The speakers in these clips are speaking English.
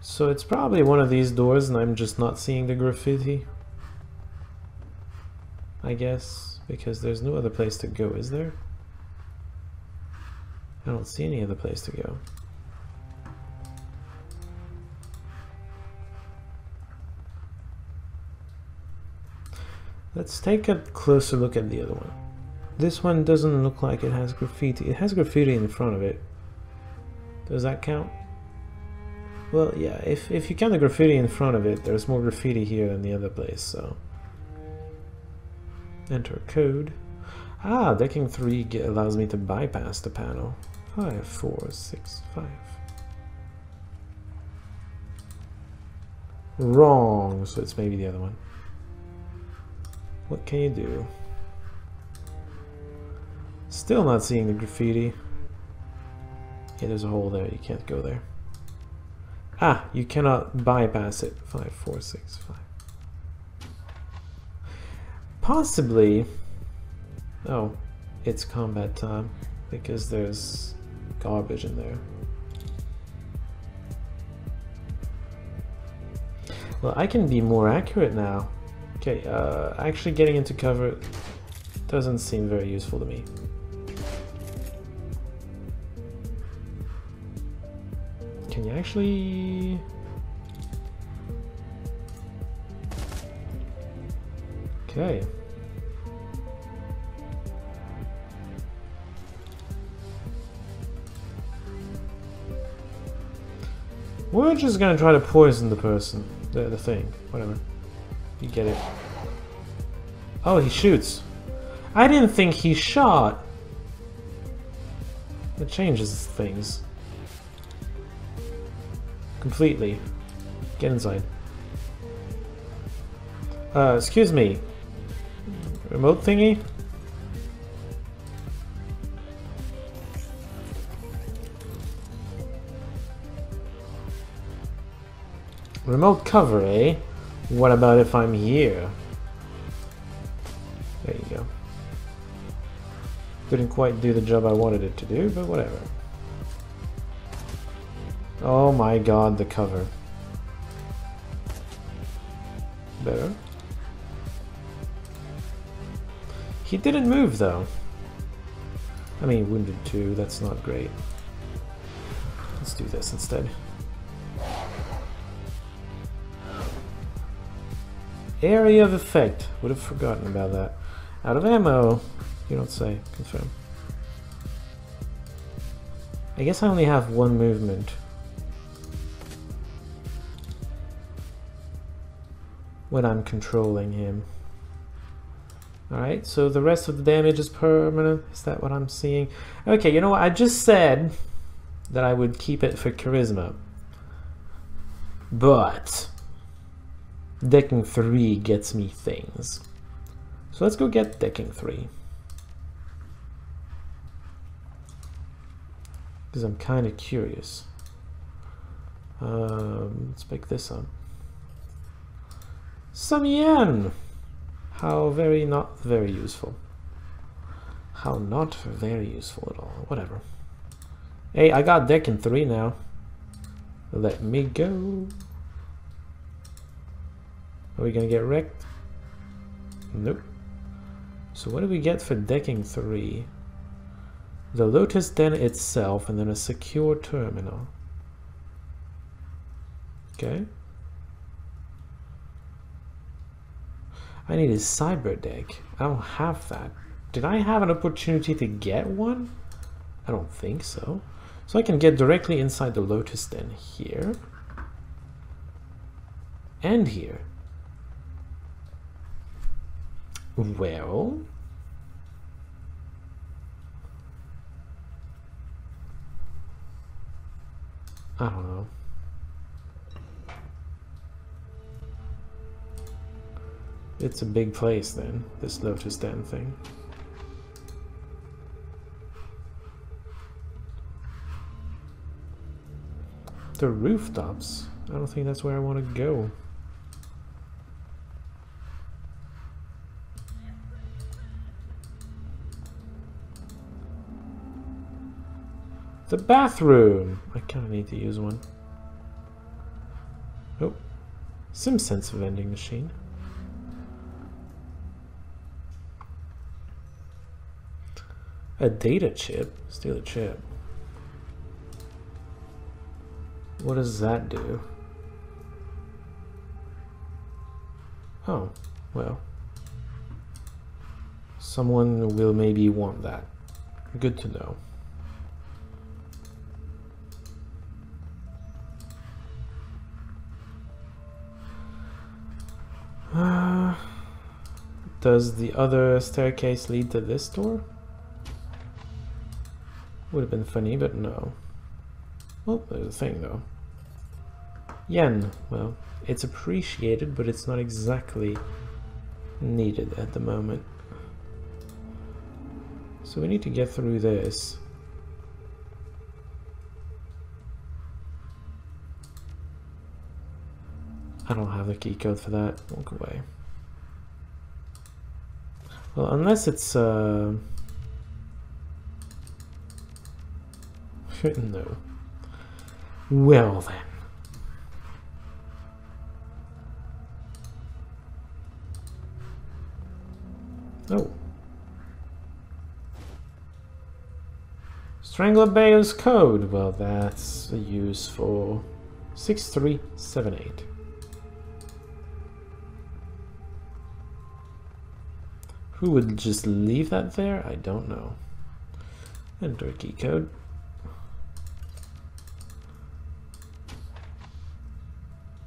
So it's probably one of these doors and I'm just not seeing the graffiti. I guess, because there's no other place to go, is there? I don't see any other place to go. Let's take a closer look at the other one. This one doesn't look like it has graffiti. It has graffiti in front of it. Does that count? Well, yeah, if you count the graffiti in front of it, there's more graffiti here than the other place, so... Enter code. Ah, decking 3 allows me to bypass the panel. 5, 4, 6, 5. Wrong, so it's maybe the other one. What can you do? Still not seeing the graffiti. Yeah, there's a hole there, you can't go there. Ah, you cannot bypass it. 5, 4, 6, 5. Possibly... Oh, it's combat time, because there's garbage in there. Well, I can be more accurate now. Okay, actually getting into cover doesn't seem very useful to me. Can you actually... Okay. We're just gonna try to poison the person. The thing. Whatever. You get it. Oh, he shoots. I didn't think he shot. It changes things. Completely. Get inside. Excuse me. Remote thingy? Remote cover, eh? What about if I'm here? There you go. Didn't quite do the job I wanted it to do, but whatever. Oh my god, the cover. Better. He didn't move though. I mean, wounded too, that's not great. Let's do this instead. Area of effect. Would have forgotten about that. Out of ammo. You don't say. Confirm. I guess I only have one movement. When I'm controlling him. Alright, so the rest of the damage is permanent. Is that what I'm seeing? Okay, you know what? I just said that I would keep it for charisma. But decking 3 gets me things. So let's go get decking 3. Because I'm kind of curious. Let's pick this up. Some yen! How very not very useful. How not very useful at all. Whatever. Hey, I got decking 3 now. Let me go. Are we gonna get wrecked? Nope. So what do we get for decking 3? The Lotus Den itself and then a secure terminal. Okay. I need a cyber deck. I don't have that. Did I have an opportunity to get one? I don't think so. So I can get directly inside the Lotus Den here. And here. Well, I don't know. It's a big place then, this Lotus Den thing. The rooftops? I don't think that's where I want to go. The bathroom! I kind of need to use one. Oh, some sense of vending machine. A data chip? Steal a chip. What does that do? Oh, well. Someone will maybe want that. Good to know. Does the other staircase lead to this door? Would have been funny, but no. Oh, there's a thing though. Yen. Well, it's appreciated, but it's not exactly needed at the moment. So we need to get through this. I don't have the key code for that. Walk away. Well, unless it's no. Well then. Oh. Strangler Bayo's code. Well, that's useful. 6378. Who would just leave that there? I don't know. Enter key code.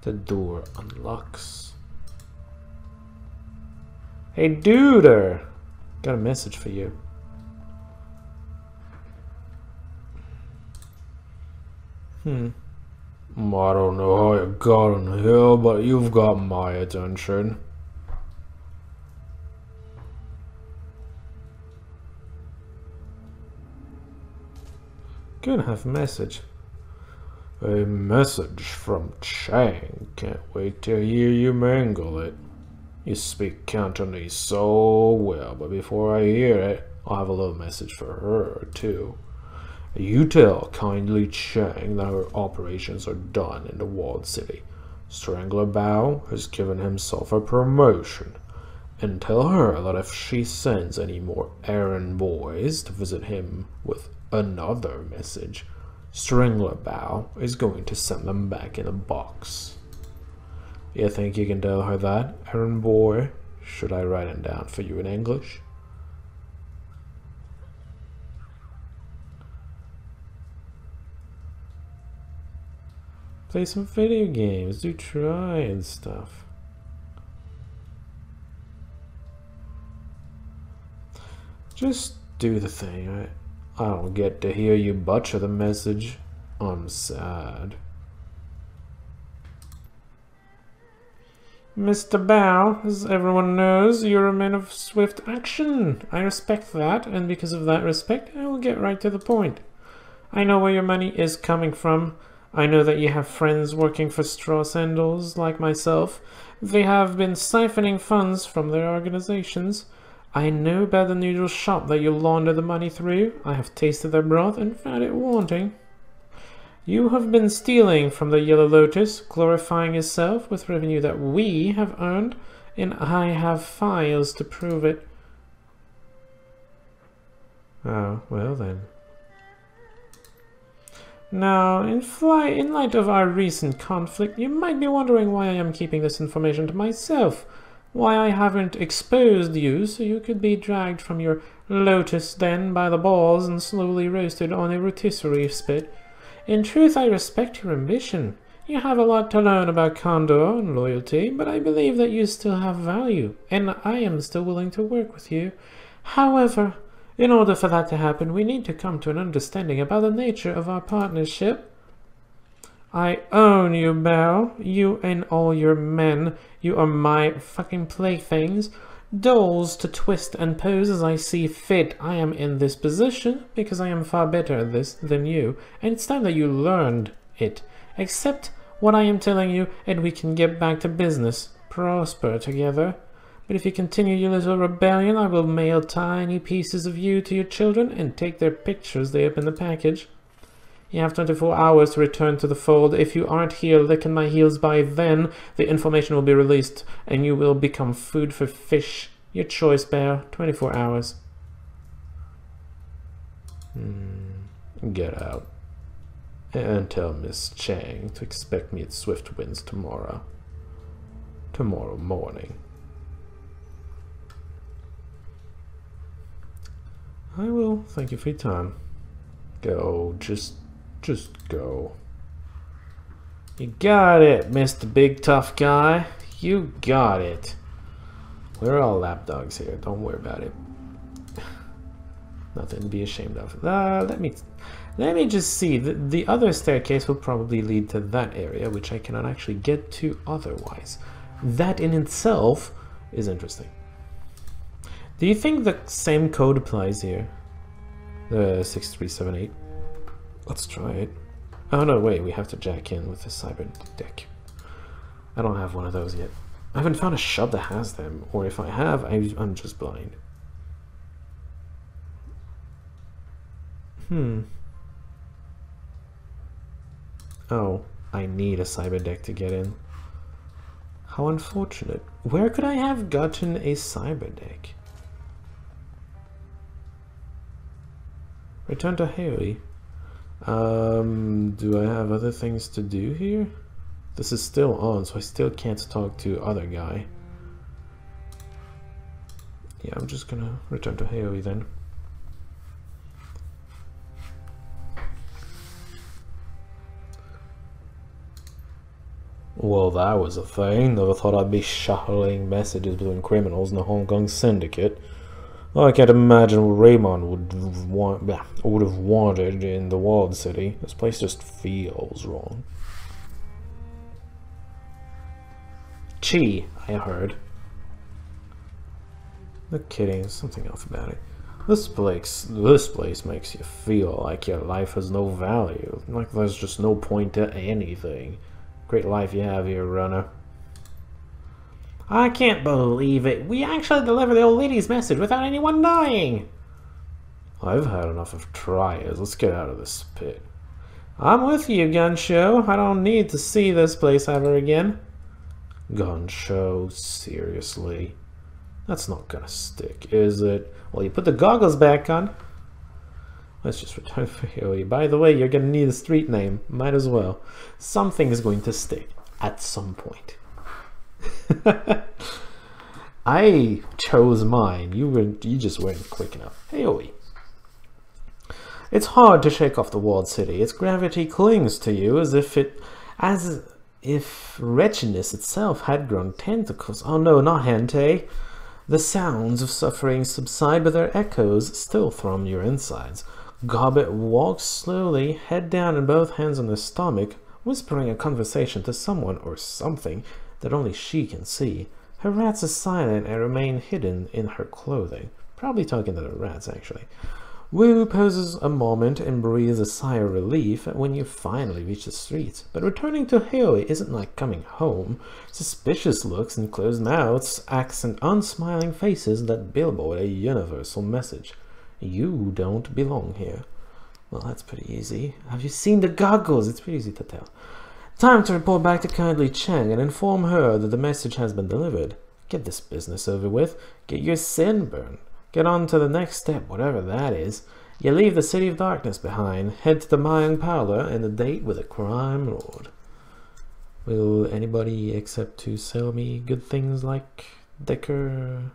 The door unlocks. Hey, duder! Got a message for you. I don't know how you got on the hill, but you've got my attention. Gonna have a message. A message from Chang. Can't wait to hear you mangle it. You speak Cantonese so well, but before I hear it, I'll have a little message for her, too. You tell kindly Chang that her operations are done in the walled city. Strangler Bao has given himself a promotion. And tell her that if she sends any more errand boys to visit him with another message, Strangler Bao is going to send them back in a box. You think you can tell her that, errand boy? Should I write it down for you in English? Play some video games, do try and stuff. Just do the thing. I don't get to hear you butcher the message. I'm sad. Mr. Bao, as everyone knows, you're a man of swift action. I respect that, and because of that respect, I will get right to the point. I know where your money is coming from. I know that you have friends working for straw sandals like myself. They have been siphoning funds from their organizations. I know about the noodle shop that you launder the money through. I have tasted their broth and found it wanting. You have been stealing from the Yellow Lotus, glorifying yourself with revenue that we have earned, and I have files to prove it. Oh, well then. Now, in light of our recent conflict, you might be wondering why I am keeping this information to myself. Why I haven't exposed you so you could be dragged from your lotus den by the balls and slowly roasted on a rotisserie spit. In truth, I respect your ambition. You have a lot to learn about candor and loyalty, but I believe that you still have value, and I am still willing to work with you. However, in order for that to happen, we need to come to an understanding about the nature of our partnership. I own you, Bao. You and all your men. You are my fucking playthings. Dolls to twist and pose as I see fit. I am in this position because I am far better at this than you, and it's time that you learned it. Accept what I am telling you, and we can get back to business. Prosper together. But if you continue your little rebellion, I will mail tiny pieces of you to your children and take their pictures. They open the package. You have 24 hours to return to the fold. If you aren't here licking my heels by then, the information will be released, and you will become food for fish. Your choice, Bear. 24 hours. Get out. And tell Miss Chang to expect me at Swift Winds tomorrow. Tomorrow morning. I will. Thank you for your time. Go. Just go. You got it, Mr. Big Tough Guy. You got it. We're all lapdogs here. Don't worry about it. Nothing to be ashamed of. Let me just see. The other staircase will probably lead to that area, which I cannot actually get to otherwise. That in itself is interesting. Do you think the same code applies here? The 6378. Let's try it. Oh no, wait, we have to jack in with the cyber deck. I don't have one of those yet. I haven't found a shop that has them, or if I have, I'm just blind. Oh, I need a cyber deck to get in. How unfortunate. Where could I have gotten a cyber deck? Return to Haley. Do I have other things to do here? This is still on, so I still can't talk to other guy. Yeah, I'm just gonna return to Haley then. Well, that was a thing. Never thought I'd be shuttling messages between criminals in the Hong Kong syndicate. I can't imagine what Raymond would have wanted in the walled city. This place just feels wrong. Chi, I heard. No kidding, there's something else about it. This place makes you feel like your life has no value. Like there's just no point to anything. Great life you have here, runner. I can't believe it. We actually delivered the old lady's message without anyone dying. I've had enough of trials. Let's get out of this pit. I'm with you, Gun Show. I don't need to see this place ever again. Gun Show, seriously? That's not gonna stick, is it? Well, you put the goggles back on. Let's just return for Haley. By the way, you're gonna need a street name. Might as well. Something is going to stick at some point. I chose mine. You just weren't quick enough. Haley. It's hard to shake off the walled city. Its gravity clings to you as if wretchedness itself had grown tentacles. Oh no, not Hente. The sounds of suffering subside, but their echoes still thrum your insides. Gobbet walks slowly, head down and both hands on his stomach, whispering a conversation to someone or something that only she can see. Her rats are silent and remain hidden in her clothing. Probably talking to the rats, actually. Wu pauses a moment and breathes a sigh of relief when you finally reach the streets. But returning to Haley isn't like coming home. Suspicious looks and closed mouths, accent unsmiling faces that billboard a universal message. You don't belong here. Well, that's pretty easy. Have you seen the goggles? It's pretty easy to tell. Time to report back to Kindly Chang and inform her that the message has been delivered. Get this business over with. Get your sin burned. Get on to the next step, whatever that is. You leave the City of Darkness behind, head to the Mayang Parlor, and a date with a crime lord. Will anybody accept to sell me good things like Decker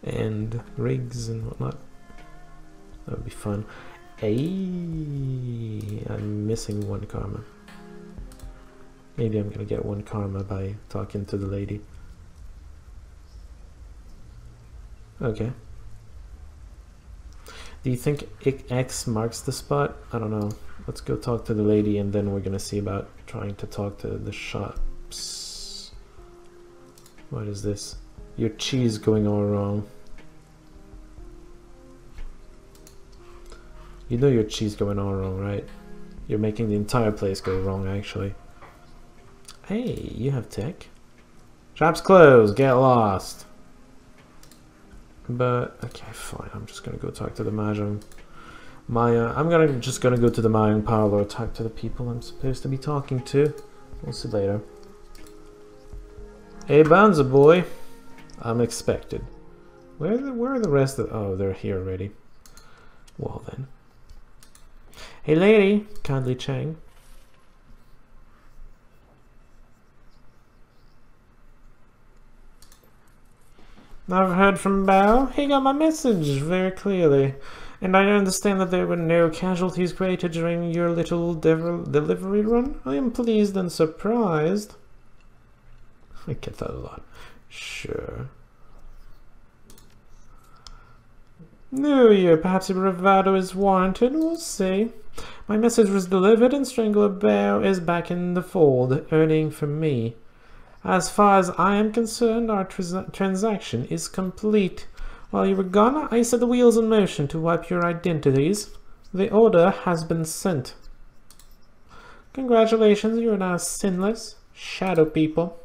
and rigs and whatnot? That would be fun. Hey, I'm missing 1 karma. Maybe I'm gonna get 1 karma by talking to the lady. Okay. Do you think X marks the spot? I don't know. Let's go talk to the lady and then we're gonna see about trying to talk to the shops. What is this? Your cheese going all wrong. You know your cheese going all wrong, right? You're making the entire place go wrong, actually. Hey, you have tech. Shop's closed. Get lost. But, okay, fine. I'm just gonna go talk to the Mahjong. I'm just gonna go to the Mayan parlor, talk to the people I'm supposed to be talking to. We'll see later. Hey, Banza boy. I'm expected. Where are the rest of... Oh, they're here already. Well then. Hey lady, kindly Chang. I've heard from Bao. He got my message very clearly. And I understand that there were no casualties created during your little delivery run. I am pleased and surprised. I get that a lot. Sure. New Year, perhaps a bravado is warranted. We'll see. My message was delivered and Strangler Bao is back in the fold, earning from me. As far as I am concerned, our transaction is complete. While you were gone, I set the wheels in motion to wipe your identities. The order has been sent. Congratulations, you are now sinless. Shadow people.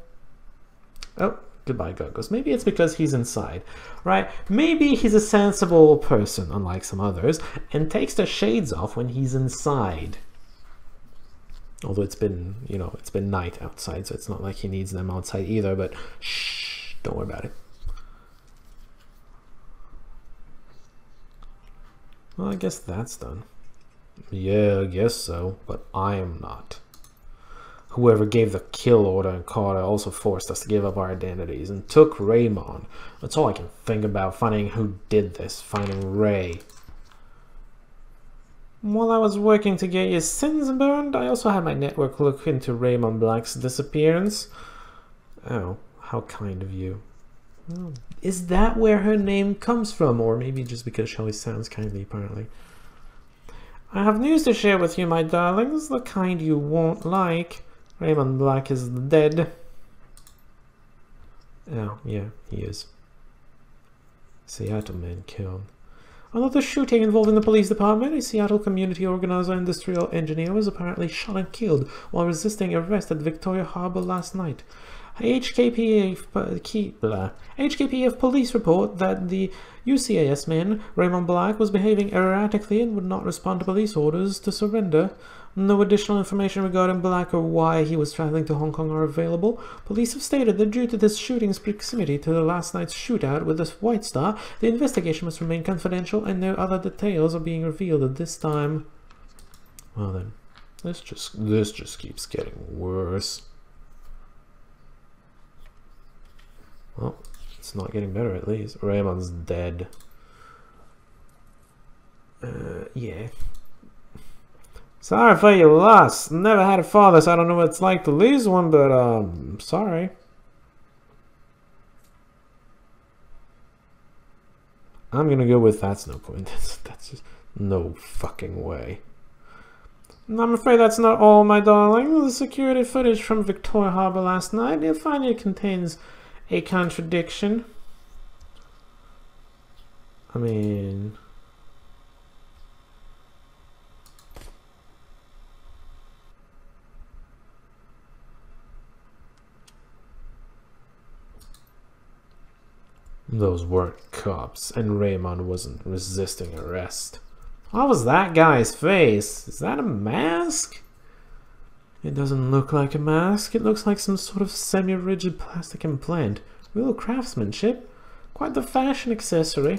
Oh, goodbye, Gogos. Maybe it's because he's inside, right? Maybe he's a sensible person, unlike some others, and takes the shades off when he's inside. Although it's been, you know, it's been night outside, so it's not like he needs them outside either, but shh, don't worry about it. Well, I guess that's done. Yeah, I guess so, but I am not. Whoever gave the kill order in Carter also forced us to give up our identities and took Raymond. That's all I can think about, finding who did this, finding Ray. While I was working to get your sins burned, I also had my network look into Raymond Black's disappearance. Oh, how kind of you. Oh, is that where her name comes from? Or maybe just because she always sounds kindly, apparently. I have news to share with you, my darlings, the kind you won't like. Raymond Black is dead. Oh, yeah, he is. Seattle man killed. Another shooting involving the police department. A Seattle community organizer industrial engineer was apparently shot and killed while resisting arrest at Victoria Harbor last night. HKPF police report that the UCAS man, Raymond Black, was behaving erratically and would not respond to police orders to surrender. No additional information regarding Black or why he was traveling to Hong Kong are available. Police have stated that due to this shooting's proximity to the last night's shootout with the White Star, the investigation must remain confidential and no other details are being revealed at this time. Well then, this just keeps getting worse. Well, it's not getting better at least. Raymond's dead. Yeah. Sorry for your loss. Never had a father, so I don't know what it's like to lose one, but sorry. I'm gonna go with that's no coincidence. That's just no fucking way. I'm afraid that's not all, my darling. The security footage from Victoria Harbor last night, you'll find it contains a contradiction. I mean... Those weren't cops, and Raymond wasn't resisting arrest. What was that guy's face? Is that a mask? It doesn't look like a mask. It looks like some sort of semi-rigid plastic implant. Real craftsmanship. Quite the fashion accessory.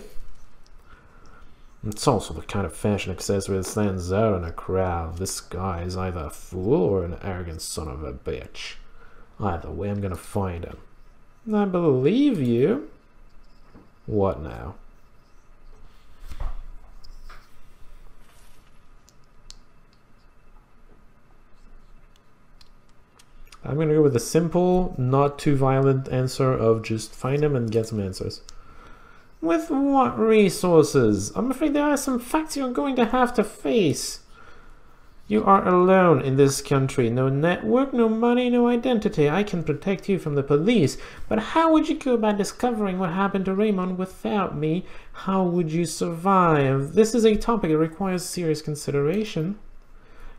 It's also the kind of fashion accessory that stands out in a crowd. This guy is either a fool or an arrogant son of a bitch. Either way, I'm gonna find him. I believe you. What now? I'm gonna go with a simple, not too violent answer of just find him and get some answers. With what resources? I'm afraid there are some facts you're going to have to face. You are alone in this country. No network, no money, no identity. I can protect you from the police. But how would you go about discovering what happened to Raymond without me? How would you survive? This is a topic that requires serious consideration.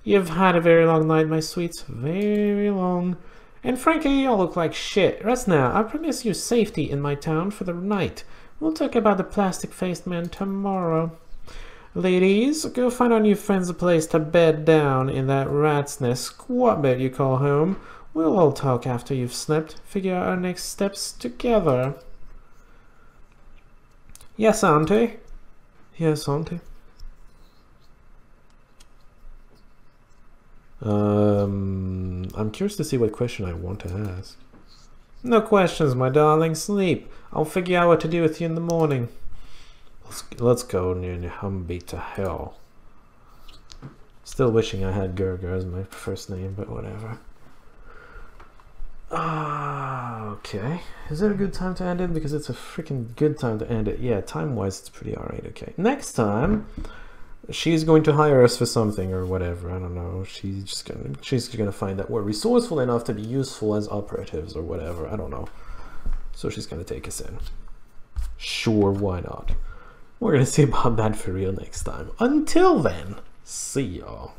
You've had a very long night, my sweets. Very long. And frankly, you all look like shit. Rest now. I promise you safety in my town for the night. We'll talk about the plastic-faced man tomorrow. Ladies, go find our new friends a place to bed down in that rat's nest squat bed you call home. We'll all talk after you've slept, figure out our next steps together. Yes, Auntie. Yes, Auntie. I'm curious to see what question I want to ask. No questions, my darling. Sleep. I'll figure out what to do with you in the morning. Let's go, Humby, to hell. Still wishing I had Gerger as my first name, but whatever. Okay. Is it a good time to end it? Because it's a freaking good time to end it. Yeah, time-wise, it's pretty alright. Okay. Next time, she's going to hire us for something or whatever. I don't know. She's gonna find that we're resourceful enough to be useful as operatives or whatever. I don't know. So she's gonna take us in. Sure, why not? We're gonna see about that for real next time. Until then, see y'all.